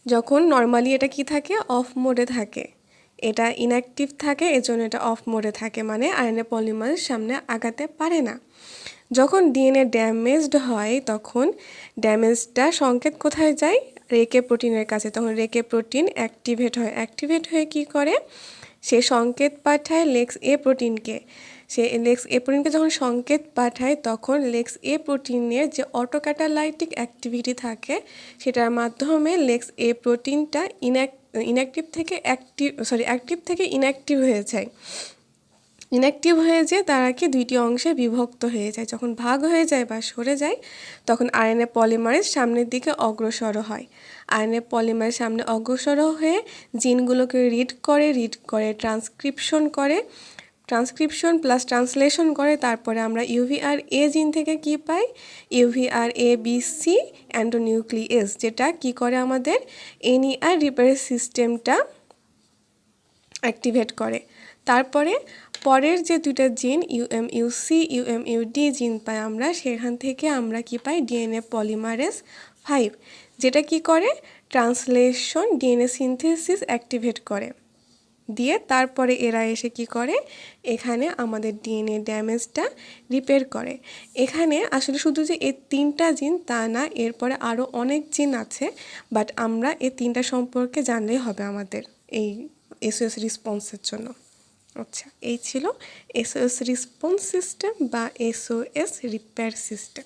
যখন নর্মালি এটা কি থাকে, অফ মোডে থাকে, এটা ইনঅ্যাক্টিভ থাকে, এজন্য এটা অফ মোডে থাকে, মানে আরএনএ পলিমারেজ সামনে আগাতে পারে না। যখন ডিএনএ ড্যামেজড হয় তখন ড্যামেজটা সংকেত কোথায় যায়, রেকে প্রোটিনের কাছে। তখন রেকে প্রোটিন অ্যাক্টিভেট হয়, অ্যাক্টিভেট হয়ে কি করে, সে সংকেত পাঠায় লেক্স এ প্রোটিনকে। সে লেক্স এ প্রোটিনকে যখন সংকেত পাঠায় তখন লেক্স এ প্রোটিনের যে অটোক্যাটালাইটিক অ্যাক্টিভিটি থাকে সেটার মাধ্যমে লেক্স এ প্রোটিনটা অ্যাক্টিভ থেকে ইনঅ্যাক্টিভ হয়ে যায়। ইনঅ্যাক্টিভ হয়ে যেয়ে তারা কি দুইটি অংশে বিভক্ত হয়ে যায়। যখন ভাগ হয়ে যায় বা সরে যায় তখন আরএনএ পলিমারেজ সামনের দিকে অগ্রসর হয়। আরএনএ পলিমারেজ সামনে অগ্রসর হয়ে জিনগুলোকে রিড করে ট্রান্সক্রিপশন প্লাস ট্রান্সলেশন করে। তারপরে আমরা ইউভিআর এ জিন থেকে কি পাই, ইউভিআর এ বি সি অ্যান্ডোনিউক্লিয়েস, যেটা কি করে আমাদের এনইআর রিপেয়ার সিস্টেমটা অ্যাক্টিভেট করে। তারপরে পরের যে দুইটা জিন ইউএমইউসি ইউএমইউডি জিন পাই আমরা, সেখান থেকে আমরা কি পাই, ডিএনএ পলিমারেজ 5, যেটা কি করে ট্রান্সলেশন ডিএনএ সিনথেসিস অ্যাক্টিভেট করে দিয়ে তারপরে এরা এসে কি করে, এখানে আমাদের ডিএনএ ড্যামেজটা রিপেয়ার করে। এখানে আসলে শুধু যে এই 3টা জিন তা না, এরপরে আরও অনেক জিন আছে, বাট আমরা এই 3টা সম্পর্কে জানলেই হবে আমাদের এই এসওএস রেসপন্সের জন্য। আচ্ছা, এই ছিল এসওএস রেসপন্স সিস্টেম বা এসওএস রিপেয়ার সিস্টেম।